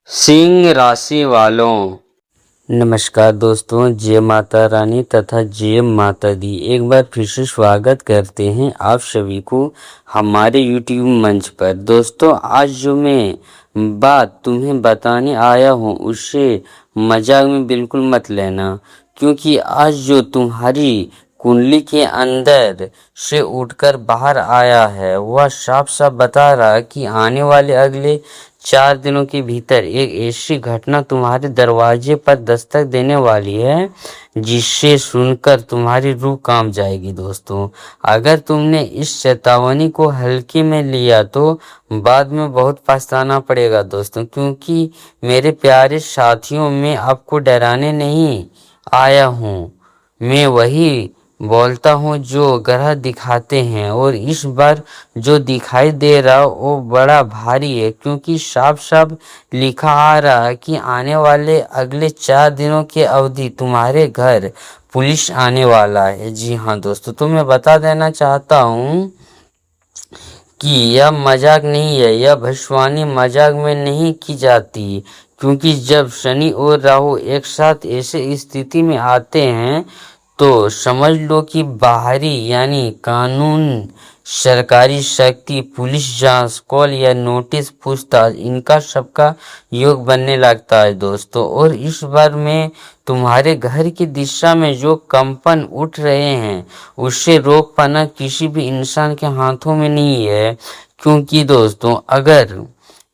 सिंह राशि वालों, नमस्कार दोस्तों। जय माता रानी तथा जय माता दी। एक बार फिर से स्वागत करते हैं आप सभी को हमारे YouTube मंच पर। दोस्तों, आज जो मैं बात तुम्हें बताने आया हूँ उससे मजाक में बिल्कुल मत लेना, क्योंकि आज जो तुम्हारी कुंडली के अंदर से उठकर बाहर आया है वह साफ साफ बता रहा है कि आने वाले अगले 4 दिनों के भीतर एक ऐसी घटना तुम्हारे दरवाजे पर दस्तक देने वाली है जिससे सुनकर तुम्हारी रूह कांप जाएगी। दोस्तों, अगर तुमने इस चेतावनी को हल्के में लिया तो बाद में बहुत पछताना पड़ेगा दोस्तों, क्योंकि मेरे प्यारे साथियों, मैं आपको डराने नहीं आया हूँ। मैं वही बोलता हूँ जो ग्रह दिखाते हैं, और इस बार जो दिखाई दे रहा वो बड़ा भारी है, क्योंकि साफ साफ लिखा आ रहा है कि आने वाले अगले 4 दिनों की अवधि तुम्हारे घर पुलिस आने वाला है। जी हाँ दोस्तों, तो मैं बता देना चाहता हूँ कि यह मजाक नहीं है, यह भविष्यवाणी मजाक में नहीं की जाती, क्योंकि जब शनि और राहु एक साथ ऐसे स्थिति में आते हैं तो समझ लो कि बाहरी यानी कानून, सरकारी शक्ति, पुलिस जांच, कॉल या नोटिस, पूछताछ, इनका सबका योग बनने लगता है दोस्तों। और इस बार में तुम्हारे घर की दिशा में जो कंपन उठ रहे हैं उससे रोक पाना किसी भी इंसान के हाथों में नहीं है, क्योंकि दोस्तों, अगर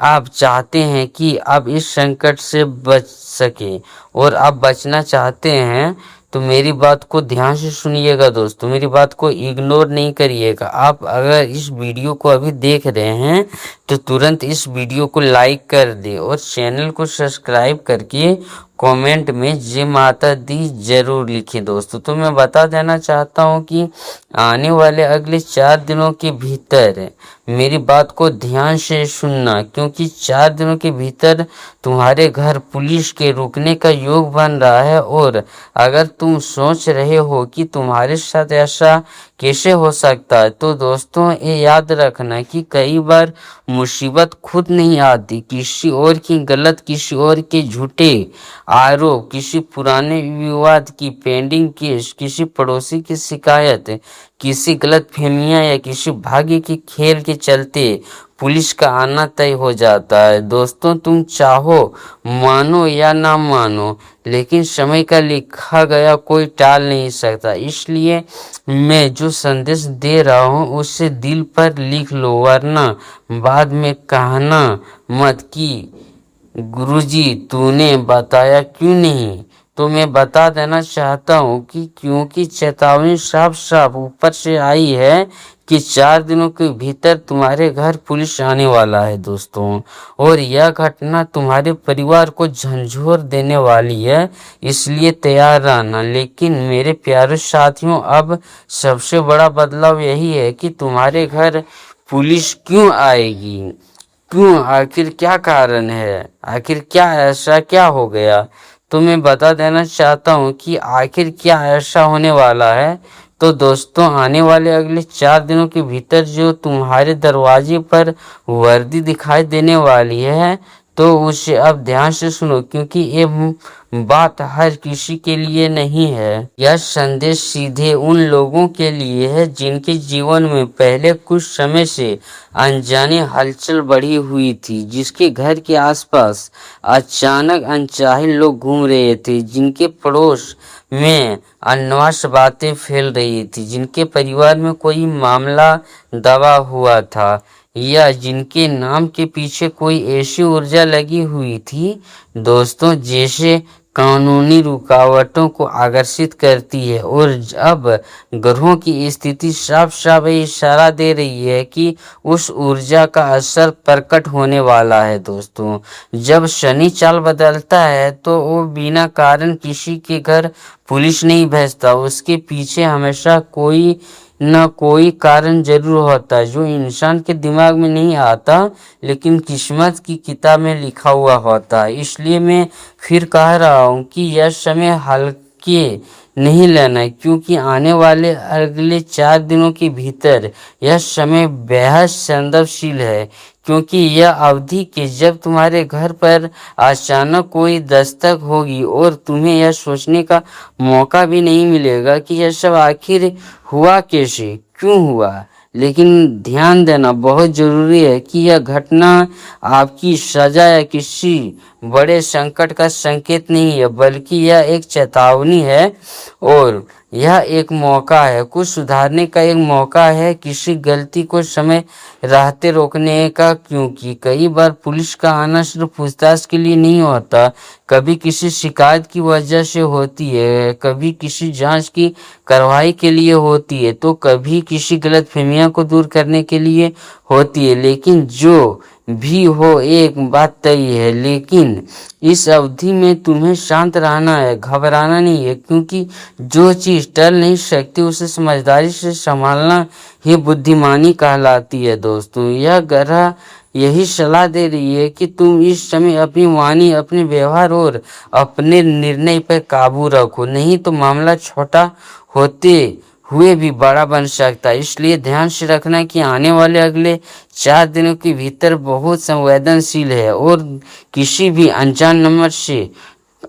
आप चाहते हैं कि आप इस संकट से बच सके और आप बचना चाहते हैं तो मेरी बात को ध्यान से सुनिएगा दोस्तों, मेरी बात को इग्नोर नहीं करिएगा। आप अगर इस वीडियो को अभी देख रहे हैं तो तुरंत इस वीडियो को लाइक कर दे और चैनल को सब्सक्राइब करके कमेंट में जय माता दी जरूर लिखें दोस्तों। तो मैं बता देना चाहता हूं कि आने वाले अगले 4 दिनों के भीतर मेरी बात को ध्यान से सुनना, क्योंकि 4 दिनों के भीतर तुम्हारे घर पुलिस के रुकने का योग बन रहा है। और अगर तुम सोच रहे हो कि तुम्हारे साथ ऐसा कैसे हो सकता है, तो दोस्तों ये याद रखना कि कई बार मुसीबत खुद नहीं आती, किसी और की गलत, किसी और के झूठे आरोप, किसी पुराने विवाद की पेंडिंग केस, किसी पड़ोसी की शिकायत, किसी गलत फहमियां या किसी भाग्य के खेल के चलते पुलिस का आना तय हो जाता है। दोस्तों, तुम चाहो मानो या ना मानो, लेकिन समय का लिखा गया कोई टाल नहीं सकता। इसलिए मैं जो संदेश दे रहा हूँ उसे दिल पर लिख लो, वरना बाद में कहना मत कि गुरुजी तूने बताया क्यों नहीं। तो मैं बता देना चाहता हूँ कि क्योंकि चेतावनी साफ साफ ऊपर से आई है कि 4 दिनों के भीतर तुम्हारे घर पुलिस आने वाला है दोस्तों, और यह घटना तुम्हारे परिवार को झंझोर देने वाली है, इसलिए तैयार रहना। लेकिन मेरे प्यारे साथियों, अब सबसे बड़ा बदलाव यही है कि तुम्हारे घर पुलिस क्यों आएगी, क्यों, आखिर क्या कारण है, आखिर क्या ऐसा क्या हो गया। तो मैं बता देना चाहता हूँ कि आखिर क्या ऐसा होने वाला है। तो दोस्तों, आने वाले अगले 4 दिनों के भीतर जो तुम्हारे दरवाजे पर वर्दी दिखाई देने वाली है तो उसे अब ध्यान से सुनो, क्योंकि ये बात हर किसी के लिए नहीं है। यह संदेश सीधे उन लोगों के लिए है जिनके जीवन में पहले कुछ समय से अनजाने हलचल बढ़ी हुई थी, जिसके घर के आसपास अचानक अनचाहे लोग घूम रहे थे, जिनके पड़ोस में अनवास बातें फैल रही थी, जिनके परिवार में कोई मामला दबा हुआ था, या जिनके नाम के पीछे कोई ऐसी ऊर्जा लगी हुई थी दोस्तों जैसे कानूनी रुकावटों को आकर्षित करती है। और अब ग्रहों की स्थिति साफ साफ इशारा दे रही है कि उस ऊर्जा का असर प्रकट होने वाला है दोस्तों। जब शनि चाल बदलता है तो वो बिना कारण किसी के घर पुलिस नहीं भेजता, उसके पीछे हमेशा कोई न कोई कारण जरूर होता है जो इंसान के दिमाग में नहीं आता, लेकिन किस्मत की किताब में लिखा हुआ होता है। इसलिए मैं फिर कह रहा हूँ कि यह समय हल्के नहीं लेना, क्योंकि आने वाले अगले 4 दिनों के भीतर यह समय बेहद संवेदनशील है, क्योंकि यह अवधि के जब तुम्हारे घर पर अचानक कोई दस्तक होगी और तुम्हें यह सोचने का मौका भी नहीं मिलेगा कि यह सब आखिर हुआ कैसे, क्यों हुआ। लेकिन ध्यान देना बहुत जरूरी है कि यह घटना आपकी सजा या किसी बड़े संकट का संकेत नहीं है, बल्कि यह एक चेतावनी है और यह एक मौका है, कुछ सुधारने का एक मौका है, किसी गलती को समय रहते रोकने का। क्योंकि कई बार पुलिस का आना सिर्फ पूछताछ के लिए नहीं होता, कभी किसी शिकायत की वजह से होती है, कभी किसी जांच की कार्रवाई के लिए होती है, तो कभी किसी गलतफहमियां को दूर करने के लिए होती है। लेकिन जो भी हो, एक बात तय है, लेकिन इस अवधि में तुम्हें शांत रहना है, घबराना नहीं है, क्योंकि जो चीज टल नहीं सकती उसे समझदारी से संभालना ही बुद्धिमानी कहलाती है। दोस्तों, यह ग्रह यही सलाह दे रही है कि तुम इस समय अपनी वाणी, अपने व्यवहार और अपने निर्णय पर काबू रखो, नहीं तो मामला छोटा होते हुए भी बड़ा बन सकता है। इसलिए ध्यान से रखना कि आने वाले अगले 4 दिनों के भीतर बहुत संवेदनशील है और किसी भी अनजान नंबर से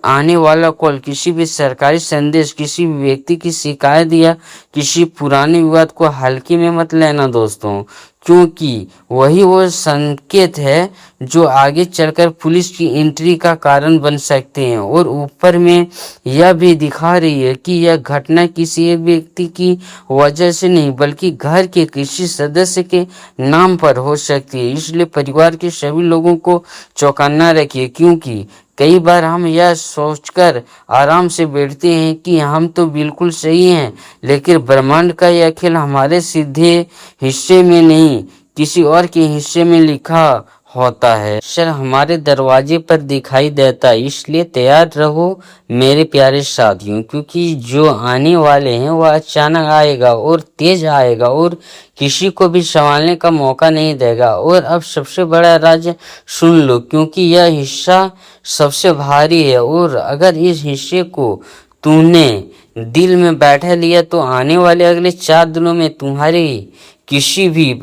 आने वाला कॉल, किसी भी सरकारी संदेश, किसी भी व्यक्ति की शिकायत या किसी पुराने विवाद को हल्के में मत लेना दोस्तों, क्योंकि वही वो संकेत है जो आगे चलकर पुलिस की एंट्री का कारण बन सकते हैं। और ऊपर में यह भी दिखा रही है कि यह घटना किसी एक व्यक्ति की वजह से नहीं, बल्कि घर के किसी सदस्य के नाम पर हो सकती है। इसलिए परिवार के सभी लोगों को चौकन्ना रखिए, क्योंकि कई बार हम यह सोचकर आराम से बैठते हैं कि हम तो बिल्कुल सही हैं, लेकिन ब्रह्मांड का यह खेल हमारे सीधे हिस्से में नहीं, किसी और के हिस्से में लिखा होता है, अक्सर हमारे दरवाजे पर दिखाई देता है। इसलिए तैयार रहो मेरे प्यारे साथियों, क्योंकि जो आने वाले हैं वह अचानक आएगा और तेज आएगा और किसी को भी संभालने का मौका नहीं देगा। और अब सबसे बड़ा राज सुन लो, क्योंकि यह हिस्सा सबसे भारी है और अगर इस हिस्से को तूने दिल में बैठा लिया तो आने वाले अगले 4 दिनों में तुम्हारी किसी भी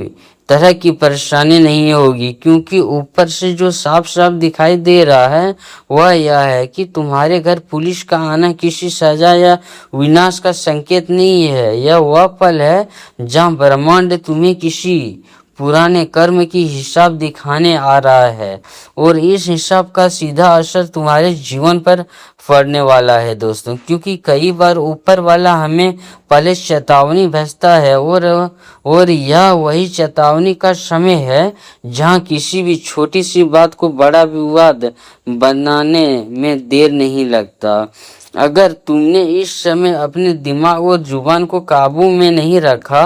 तरह की परेशानी नहीं होगी। क्योंकि ऊपर से जो साफ साफ दिखाई दे रहा है वह यह है कि तुम्हारे घर पुलिस का आना किसी सजा या विनाश का संकेत नहीं है, यह वह पल है जहां ब्रह्मांड तुम्हें किसी पुराने कर्म की हिसाब दिखाने आ रहा है और इस हिसाब का सीधा असर तुम्हारे जीवन पर पड़ने वाला है दोस्तों। क्योंकि कई बार ऊपर वाला हमें पहले चेतावनी भेजता है और यह वही चेतावनी का समय है जहां किसी भी छोटी सी बात को बड़ा विवाद बनाने में देर नहीं लगता। अगर तुमने इस समय अपने दिमाग और जुबान को काबू में नहीं रखा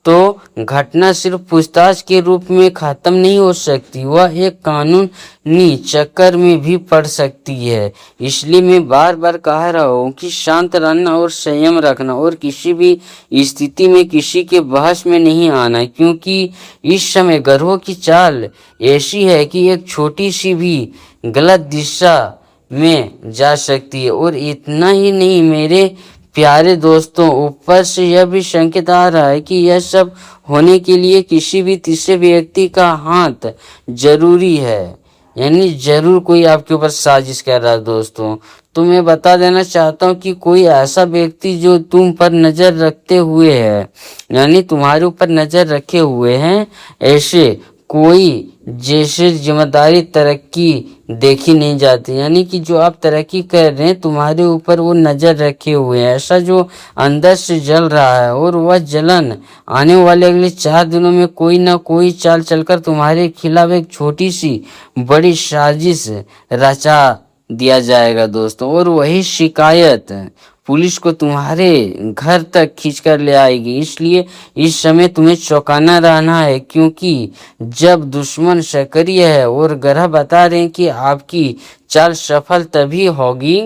तो घटना सिर्फ पूछताछ के रूप में खत्म नहीं हो सकती, वह एक कानूनी चक्कर में भी पड़ सकती है। इसलिए मैं बार बार कह रहा हूँ कि शांत रहना और संयम रखना और किसी भी स्थिति में किसी के बहस में नहीं आना, क्योंकि इस समय ग्रहों की चाल ऐसी है कि एक छोटी सी भी गलत दिशा में जा सकती है। और इतना ही नहीं मेरे प्यारे दोस्तों, ऊपर से यह भी संकेत आ रहा है कि यह सब होने के लिए किसी भी तीसरे व्यक्ति का हाथ जरूरी है, यानी जरूर कोई आपके ऊपर साजिश कर रहा है दोस्तों। तो मैं बता देना चाहता हूँ कि कोई ऐसा व्यक्ति जो तुम पर नजर रखते हुए है, यानी तुम्हारे ऊपर नजर रखे हुए हैं, ऐसे कोई जैसे जिम्मेदारी तरक्की देखी नहीं जाती, यानी कि जो आप तरक्की कर रहे हैं तुम्हारे ऊपर वो नजर रखे हुए हैं, ऐसा जो अंदर से जल रहा है और वह जलन आने वाले अगले 4 दिनों में कोई ना कोई चाल चलकर तुम्हारे खिलाफ एक छोटी सी बड़ी साजिश रचा दिया जाएगा दोस्तों। और वही शिकायत पुलिस को तुम्हारे घर तक खींच कर ले आएगी। इसलिए इस समय तुम्हें चौकन्ना रहना है, क्योंकि जब दुश्मन सक्रिय है और ग्रह बता रहे हैं कि आपकी चाल सफल तभी होगी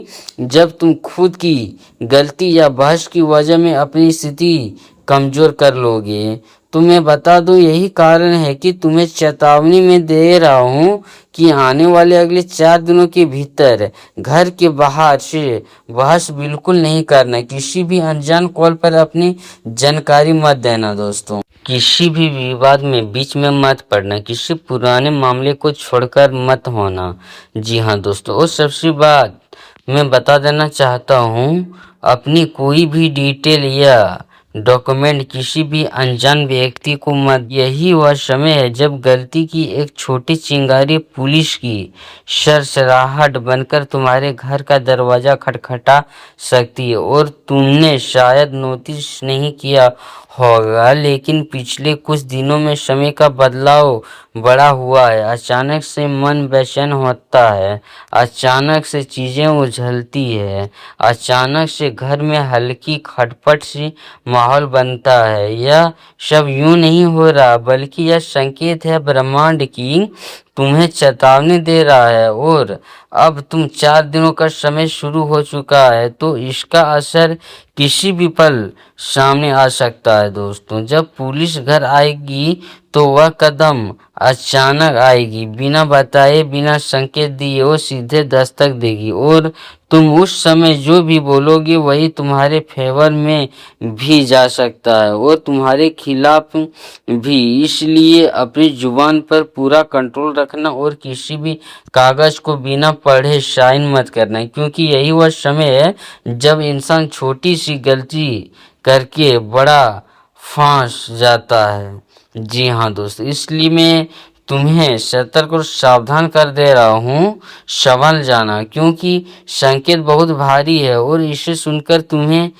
जब तुम खुद की गलती या बहस की वजह में अपनी स्थिति कमजोर कर लोगे। तो मैं बता दूं यही कारण है कि तुम्हें चेतावनी में दे रहा हूँ कि आने वाले अगले 4 दिनों के भीतर घर के बाहर से बहस बिल्कुल नहीं करना। किसी भी अनजान कॉल पर अपनी जानकारी मत देना दोस्तों। किसी भी विवाद में बीच में मत पड़ना। किसी पुराने मामले को छोड़कर मत होना। जी हाँ दोस्तों, और सबसे बात मैं बता देना चाहता हूँ, अपनी कोई भी डिटेल या डॉक्यूमेंट किसी भी अनजान व्यक्ति को मत। यही वह समय है जब गलती की एक छोटी चिंगारी पुलिस की सरसराहट बनकर तुम्हारे घर का दरवाजा खटखटा सकती है। और तुमने शायद नोटिस नहीं किया होगा, लेकिन पिछले कुछ दिनों में समय का बदलाव बड़ा हुआ है। अचानक से मन बेचैन होता है, अचानक से चीजें उछलती है, अचानक से घर में हल्की खटपट सी माहौल बनता है। यह सब यूं नहीं हो रहा, बल्कि यह संकेत है ब्रह्मांड की तुम्हें चेतावनी दे रहा है। और अब तुम 4 दिनों का समय शुरू हो चुका है, तो इसका असर किसी भी पल सामने आ सकता है दोस्तों। जब पुलिस घर आएगी तो वह कदम अचानक आएगी, बिना बताए, बिना संकेत दिए वो सीधे दस्तक देगी। और तुम उस समय जो भी बोलोगे वही तुम्हारे फेवर में भी जा सकता है और तुम्हारे खिलाफ भी। इसलिए अपनी जुबान पर पूरा कंट्रोल रखना और किसी भी कागज को बिना पढ़े साइन मत करना, क्योंकि यही वह समय है जब इंसान छोटी सी गलती करके बड़ा फंस जाता है। जी हाँ दोस्तों, इसलिए मैं तुम्हें सतर्क और सावधान कर दे रहा हूँ। संभल जाना, क्योंकि संकेत बहुत भारी है और इसे सुनकर तुम्हें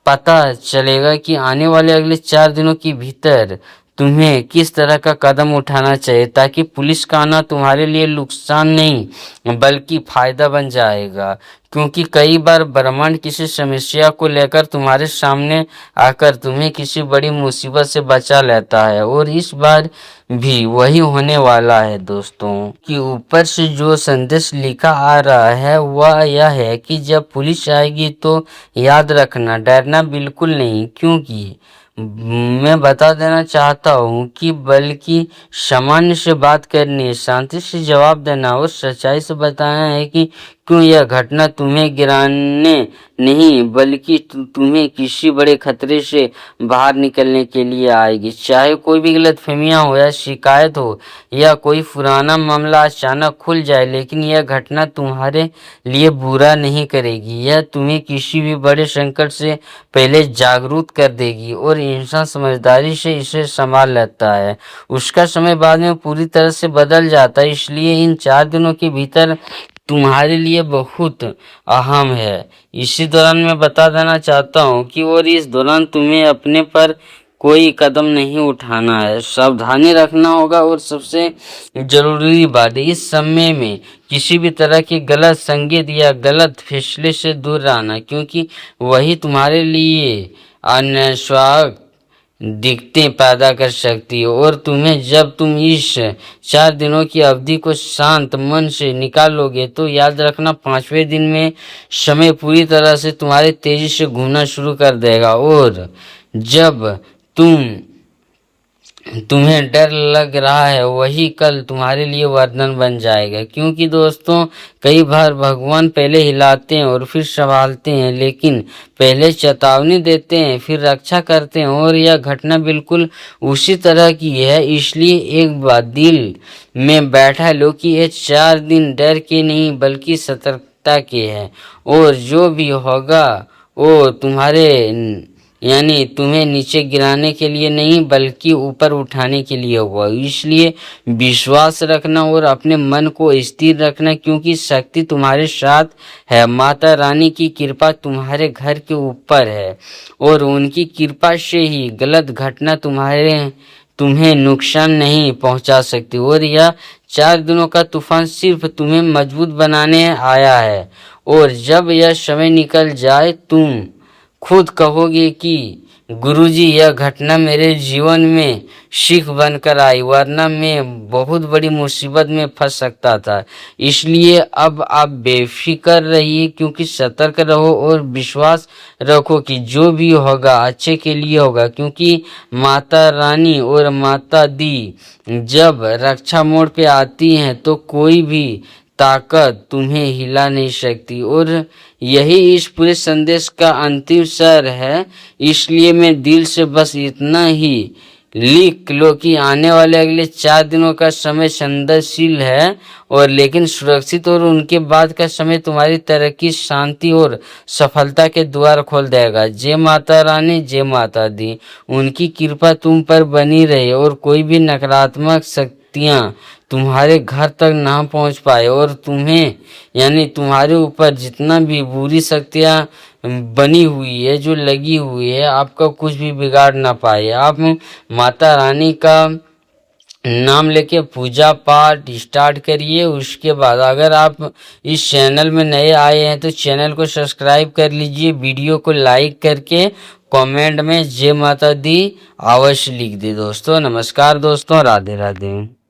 पता चलेगा कि आने वाले अगले 4 दिनों के भीतर तुम्हें किस तरह का कदम उठाना चाहिए, ताकि पुलिस का आना तुम्हारे लिए नुकसान नहीं बल्कि फायदा बन जाएगा। क्योंकि कई बार ब्रह्मांड किसी समस्या को लेकर तुम्हारे सामने आकर तुम्हें किसी बड़ी मुसीबत से बचा लेता है, और इस बार भी वही होने वाला है दोस्तों। कि ऊपर से जो संदेश लिखा आ रहा है वह यह है कि जब पुलिस आएगी तो याद रखना, डरना बिल्कुल नहीं। क्योंकि मैं बता देना चाहता हूँ कि बल्कि सामान्य से बात करनी है, शांति से जवाब देना और सच्चाई से बताना है कि क्यों यह घटना तुम्हें गिराने नहीं बल्कि तुम्हें किसी बड़े खतरे से बाहर निकलने के लिए आएगी। चाहे कोई भी गलतफहमियां हो या शिकायत हो या कोई पुराना मामला अचानक खुल जाए, लेकिन यह घटना तुम्हारे लिए बुरा नहीं करेगी। यह तुम्हें किसी भी बड़े संकट से पहले जागरूक कर देगी, और इंसान समझदारी से इसे संभाल लेता है, उसका समय बाद में पूरी तरह से बदल जाता है। इसलिए इन 4 दिनों के भीतर तुम्हारे लिए बहुत अहम है। इसी दौरान मैं बता देना चाहता हूँ कि और इस दौरान तुम्हें अपने पर कोई कदम नहीं उठाना है, सावधानी रखना होगा। और सबसे जरूरी बात, इस समय में किसी भी तरह की गलत संगीत या गलत फैसले से दूर रहना, क्योंकि वही तुम्हारे लिए अनस्वागत दिक्कतें पैदा कर सकती है। और तुम्हें जब तुम इस 4 दिनों की अवधि को शांत मन से निकालोगे तो याद रखना 5वें दिन में समय पूरी तरह से तुम्हारे तेजी से घूमना शुरू कर देगा। और जब तुम्हें डर लग रहा है वही कल तुम्हारे लिए वरदान बन जाएगा। क्योंकि दोस्तों, कई बार भगवान पहले हिलाते हैं और फिर संभालते हैं, लेकिन पहले चेतावनी देते हैं फिर रक्षा करते हैं। और यह घटना बिल्कुल उसी तरह की है। इसलिए एक बात दिल में बैठा लो कि ये 4 दिन डर के नहीं बल्कि सतर्कता के हैं, और जो भी होगा वो तुम्हारे यानी तुम्हें नीचे गिराने के लिए नहीं बल्कि ऊपर उठाने के लिए हुआ। इसलिए विश्वास रखना और अपने मन को स्थिर रखना, क्योंकि शक्ति तुम्हारे साथ है। माता रानी की कृपा तुम्हारे घर के ऊपर है, और उनकी कृपा से ही गलत घटना तुम्हें नुकसान नहीं पहुंचा सकती। और यह 4 दिनों का तूफान सिर्फ तुम्हें मजबूत बनाने आया है। और जब यह समय निकल जाए तुम खुद कहोगे कि गुरुजी, यह घटना मेरे जीवन में सीख बनकर आई, वरना मैं बहुत बड़ी मुसीबत में फंस सकता था। इसलिए अब आप बेफिक्र रहिए, क्योंकि सतर्क रहो और विश्वास रखो कि जो भी होगा अच्छे के लिए होगा, क्योंकि माता रानी और माता दी जब रक्षा मोड पे आती हैं तो कोई भी ताकत तुम्हें हिला नहीं सकती। और यही इस पूरे संदेश का अंतिम सार है। इसलिए मैं दिल से बस इतना ही लिख लो कि आने वाले अगले 4 दिनों का समय संवेदनशील है और लेकिन सुरक्षित, और उनके बाद का समय तुम्हारी तरक्की, शांति और सफलता के द्वार खोल देगा। जय माता रानी, जय माता दी। उनकी कृपा तुम पर बनी रहे और कोई भी नकारात्मक शक्तियां तुम्हारे घर तक ना पहुंच पाए, और तुम्हें यानी तुम्हारे ऊपर जितना भी बुरी शक्तियां बनी हुई है, जो लगी हुई है, आपका कुछ भी बिगाड़ ना पाए। आप माता रानी का नाम लेके पूजा पाठ स्टार्ट करिए। उसके बाद अगर आप इस चैनल में नए आए हैं तो चैनल को सब्सक्राइब कर लीजिए, वीडियो को लाइक करके कमेंट में जय माता दी अवश्य लिख दे दोस्तों। नमस्कार दोस्तों, राधे राधे।